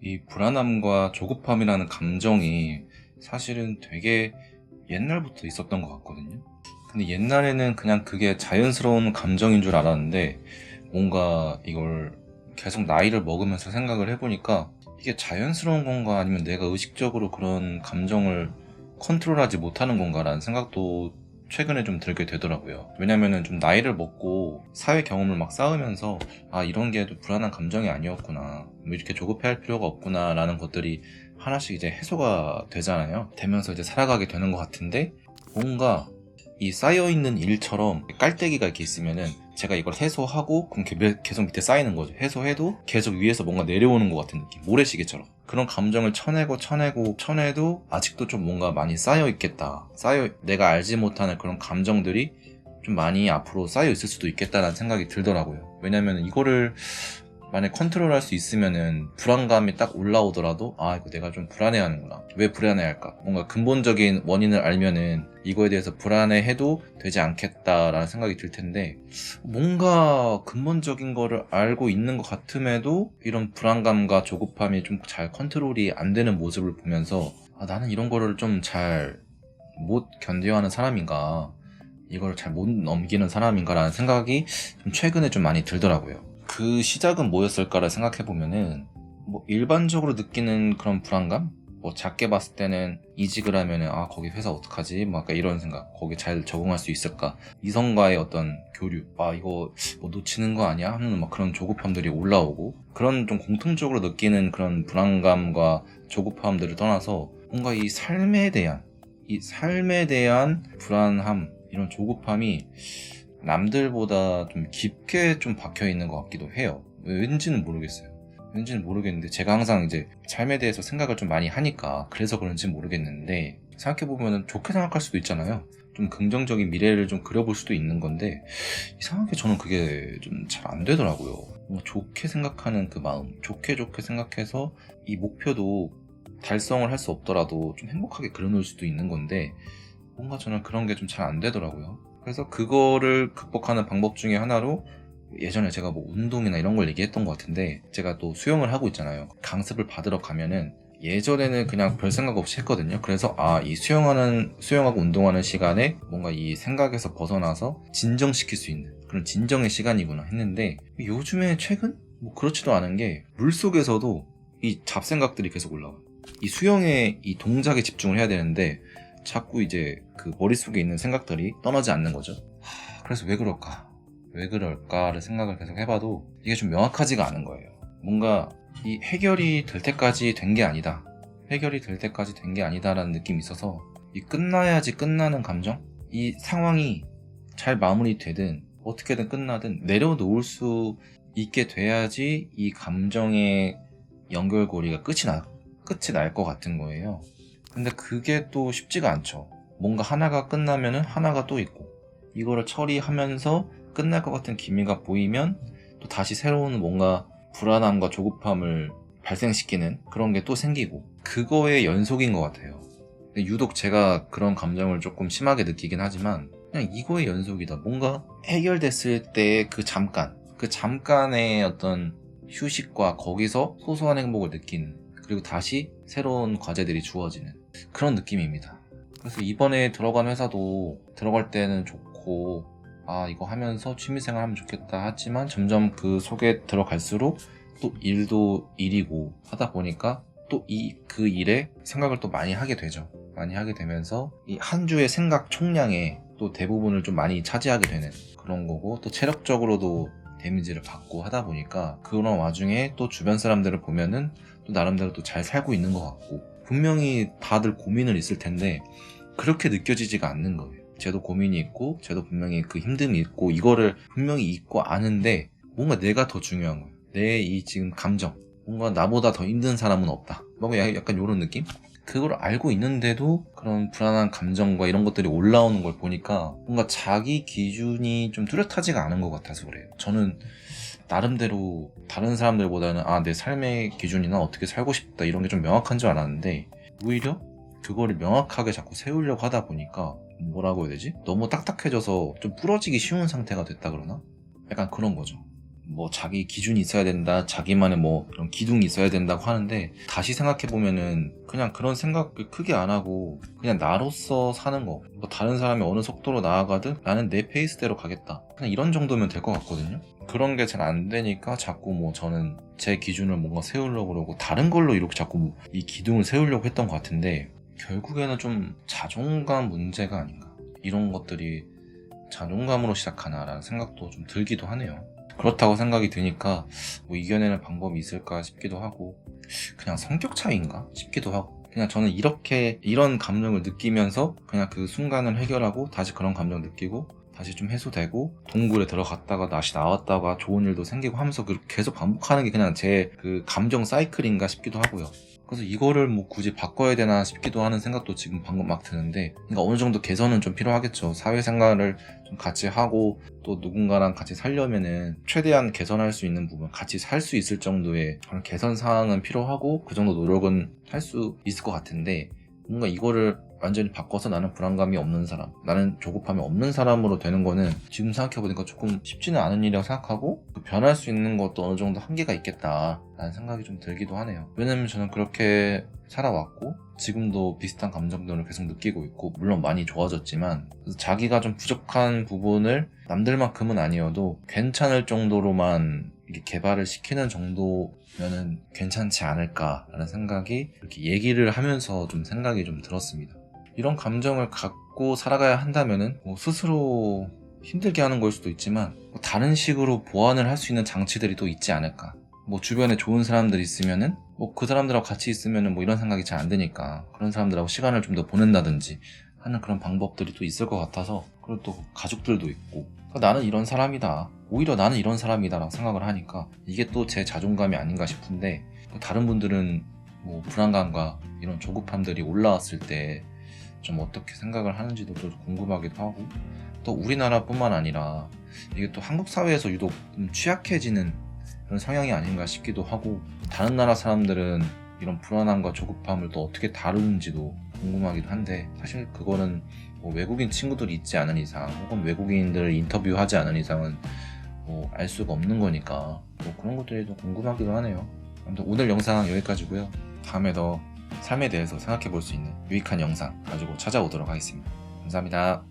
이 불안함과 조급함이라는 감정이 사실은 되게 옛날부터 있었던 것 같거든요. 근데 옛날에는 그냥 그게 자연스러운 감정인 줄 알았는데 뭔가 이걸 계속 나이를 먹으면서 생각을 해보니까 이게 자연스러운 건가 아니면 내가 의식적으로 그런 감정을 컨트롤하지 못하는 건가라는 생각도 최근에 좀 들게 되더라고요. 왜냐면은 좀 나이를 먹고 사회 경험을 막 쌓으면서 아, 이런 게 또 불안한 감정이 아니었구나, 뭐 이렇게 조급해할 필요가 없구나 라는 것들이 하나씩 이제 해소가 되잖아요. 되면서 이제 살아가게 되는 것 같은데, 뭔가 이 쌓여있는 일처럼 깔때기가 이렇게 있으면은 제가 이걸 해소하고 그럼 계속 밑에 쌓이는 거죠. 해소해도 계속 위에서 뭔가 내려오는 것 같은 느낌, 모래시계처럼. 그런 감정을 쳐내도 아직도 좀 뭔가 많이 쌓여있겠다, 내가 알지 못하는 그런 감정들이 좀 많이 앞으로 쌓여있을 수도 있겠다라는 생각이 들더라고요. 왜냐면 이거를 만약 컨트롤할 수 있으면은 불안감이 딱 올라오더라도 아, 이거 내가 좀 불안해하는구나, 왜 불안해할까, 뭔가 근본적인 원인을 알면은 이거에 대해서 불안해해도 되지 않겠다라는 생각이 들 텐데, 뭔가 근본적인 거를 알고 있는 것 같음에도 이런 불안감과 조급함이 좀 잘 컨트롤이 안 되는 모습을 보면서 아, 나는 이런 거를 좀 잘 못 견뎌하는 사람인가, 이걸 잘 못 넘기는 사람인가 라는 생각이 좀 최근에 좀 많이 들더라고요. 그 시작은 뭐였을까를 생각해보면은, 뭐 일반적으로 느끼는 그런 불안감? 뭐 작게 봤을 때는 이직을 하면은 아, 거기 회사 어떡하지? 뭐 약간 이런 생각, 거기 잘 적응할 수 있을까? 이성과의 어떤 교류, 아, 이거 뭐 놓치는 거 아니야? 하는 막 그런 조급함들이 올라오고, 그런 좀 공통적으로 느끼는 그런 불안감과 조급함들을 떠나서 뭔가 이 삶에 대한 불안함, 이런 조급함이 남들보다 좀 깊게 좀 박혀 있는 것 같기도 해요. 왠지는 모르겠는데 제가 항상 이제 삶에 대해서 생각을 좀 많이 하니까 그래서 그런지 모르겠는데, 생각해보면 좋게 생각할 수도 있잖아요. 좀 긍정적인 미래를 좀 그려볼 수도 있는 건데 이상하게 저는 그게 좀 잘 안 되더라고요. 뭐 좋게 생각하는 그 마음, 좋게 생각해서 이 목표도 달성을 할 수 없더라도 좀 행복하게 그려놓을 수도 있는 건데, 뭔가 저는 그런 게 좀 잘 안 되더라고요. 그래서 그거를 극복하는 방법 중에 하나로, 예전에 제가 뭐 운동이나 이런 걸 얘기했던 것 같은데, 제가 또 수영을 하고 있잖아요. 강습을 받으러 가면은 예전에는 그냥 별 생각 없이 했거든요. 그래서 아, 이 수영하고 운동하는 시간에 뭔가 이 생각에서 벗어나서 진정시킬 수 있는 그런 진정의 시간이구나 했는데, 요즘에 최근 뭐 그렇지도 않은 게 물속에서도 이 잡생각들이 계속 올라와요. 이 수영의 이 동작에 집중을 해야 되는데 자꾸 이제 그 머릿속에 있는 생각들이 떠나지 않는 거죠. 그래서 왜 그럴까를 생각을 계속 해봐도 이게 좀 명확하지가 않은 거예요. 뭔가 이 해결이 될 때까지 된 게 아니다라는 느낌이 있어서, 이 끝나야지 끝나는 감정? 이 상황이 잘 마무리되든 어떻게든 끝나든 내려놓을 수 있게 돼야지 이 감정의 연결고리가 끝이 날 것 같은 거예요. 근데 그게 또 쉽지가 않죠. 뭔가 하나가 끝나면은 하나가 또 있고, 이거를 처리하면서 끝날 것 같은 기미가 보이면 또 다시 새로운 뭔가 불안함과 조급함을 발생시키는 그런 게 또 생기고, 그거의 연속인 것 같아요. 근데 유독 제가 그런 감정을 조금 심하게 느끼긴 하지만 그냥 이거의 연속이다. 뭔가 해결됐을 때의 그 잠깐의 어떤 휴식과 거기서 소소한 행복을 느끼는, 그리고 다시 새로운 과제들이 주어지는 그런 느낌입니다. 그래서 이번에 들어간 회사도 들어갈 때는 좋고 아, 이거 하면서 취미생활 하면 좋겠다 하지만 점점 그 속에 들어갈수록 또 일도 일이고 하다 보니까 또 그 일에 생각을 또 많이 하게 되죠. 많이 하게 되면서 이 한 주의 생각 총량의 또 대부분을 좀 많이 차지하게 되는 그런 거고, 또 체력적으로도 데미지를 받고 하다 보니까 그런 와중에 또 주변 사람들을 보면은 또 나름대로 또 잘 살고 있는 것 같고, 분명히 다들 고민은 있을 텐데 그렇게 느껴지지가 않는 거예요. 쟤도 고민이 있고 쟤도 분명히 그 힘듦이 있고 이거를 분명히 있고 아는데 뭔가 내가 더 중요한 거예요. 내 이 지금 감정, 뭔가 나보다 더 힘든 사람은 없다, 뭔가 약간 이런 느낌? 그걸 알고 있는데도 그런 불안한 감정과 이런 것들이 올라오는 걸 보니까 뭔가 자기 기준이 좀 뚜렷하지가 않은 것 같아서 그래요. 저는 나름대로 다른 사람들보다는 아, 내 삶의 기준이나 어떻게 살고 싶다 이런 게 좀 명확한 줄 알았는데, 오히려 그거를 명확하게 자꾸 세우려고 하다 보니까 뭐라고 해야 되지? 너무 딱딱해져서 좀 부러지기 쉬운 상태가 됐다 그러나? 약간 그런 거죠. 뭐 자기 기준이 있어야 된다, 자기만의 뭐 그런 기둥이 있어야 된다고 하는데, 다시 생각해보면은 그냥 그런 생각을 크게 안 하고 그냥 나로서 사는 거, 뭐 다른 사람이 어느 속도로 나아가든 나는 내 페이스대로 가겠다, 그냥 이런 정도면 될 것 같거든요. 그런 게 잘 안 되니까 자꾸 뭐 저는 제 기준을 뭔가 세우려고 그러고 다른 걸로 이렇게 자꾸 이 기둥을 세우려고 했던 것 같은데, 결국에는 좀 자존감 문제가 아닌가, 이런 것들이 자존감으로 시작하나라는 생각도 좀 들기도 하네요. 그렇다고 생각이 드니까 뭐 이겨내는 방법이 있을까 싶기도 하고, 그냥 성격 차이인가 싶기도 하고, 그냥 저는 이런 감정을 느끼면서 그냥 그 순간을 해결하고 다시 그런 감정 느끼고 다시 좀 해소되고 동굴에 들어갔다가 다시 나왔다가 좋은 일도 생기고 하면서 계속 반복하는 게 그냥 제 그 감정 사이클인가 싶기도 하고요. 그래서 이거를 뭐 굳이 바꿔야 되나 싶기도 하는 생각도 지금 방금 막 드는데, 그러니까 어느 정도 개선은 좀 필요하겠죠. 사회생활을 좀 같이 하고 또 누군가랑 같이 살려면은 최대한 개선할 수 있는 부분, 같이 살 수 있을 정도의 그런 개선 사항은 필요하고 그 정도 노력은 할 수 있을 것 같은데, 뭔가 이거를 완전히 바꿔서 나는 불안감이 없는 사람, 나는 조급함이 없는 사람으로 되는 거는 지금 생각해보니까 조금 쉽지는 않은 일이라고 생각하고, 변할 수 있는 것도 어느 정도 한계가 있겠다 라는 생각이 좀 들기도 하네요. 왜냐면 저는 그렇게 살아왔고 지금도 비슷한 감정들을 계속 느끼고 있고, 물론 많이 좋아졌지만 자기가 좀 부족한 부분을 남들만큼은 아니어도 괜찮을 정도로만 이렇게 개발을 시키는 정도면은 괜찮지 않을까라는 생각이 이렇게 얘기를 하면서 좀 생각이 좀 들었습니다. 이런 감정을 갖고 살아가야 한다면은 뭐 스스로 힘들게 하는 걸 수도 있지만 뭐 다른 식으로 보완을 할 수 있는 장치들이 또 있지 않을까. 뭐 주변에 좋은 사람들이 있으면은 뭐 그 사람들하고 같이 있으면은 뭐 이런 생각이 잘 안 드니까 그런 사람들하고 시간을 좀 더 보낸다든지 하는 그런 방법들이 또 있을 것 같아서, 그리고 또 가족들도 있고, 나는 이런 사람이다, 오히려 나는 이런 사람이다 라고 생각을 하니까 이게 또 제 자존감이 아닌가 싶은데, 다른 분들은 뭐 불안감과 이런 조급함들이 올라왔을 때 좀 어떻게 생각을 하는지도 좀 궁금하기도 하고, 또 우리나라뿐만 아니라 이게 또 한국 사회에서 유독 좀 취약해지는 그런 성향이 아닌가 싶기도 하고, 다른 나라 사람들은 이런 불안함과 조급함을 또 어떻게 다루는지도 궁금하기도 한데, 사실 그거는 뭐 외국인 친구들이 있지 않은 이상 혹은 외국인들을 인터뷰하지 않은 이상은 뭐 알 수가 없는 거니까 뭐 그런 것들이 좀 궁금하기도 하네요. 아무튼 오늘 영상 여기까지고요. 다음에 더 삶에 대해서 생각해 볼 수 있는 유익한 영상 가지고 찾아오도록 하겠습니다. 감사합니다.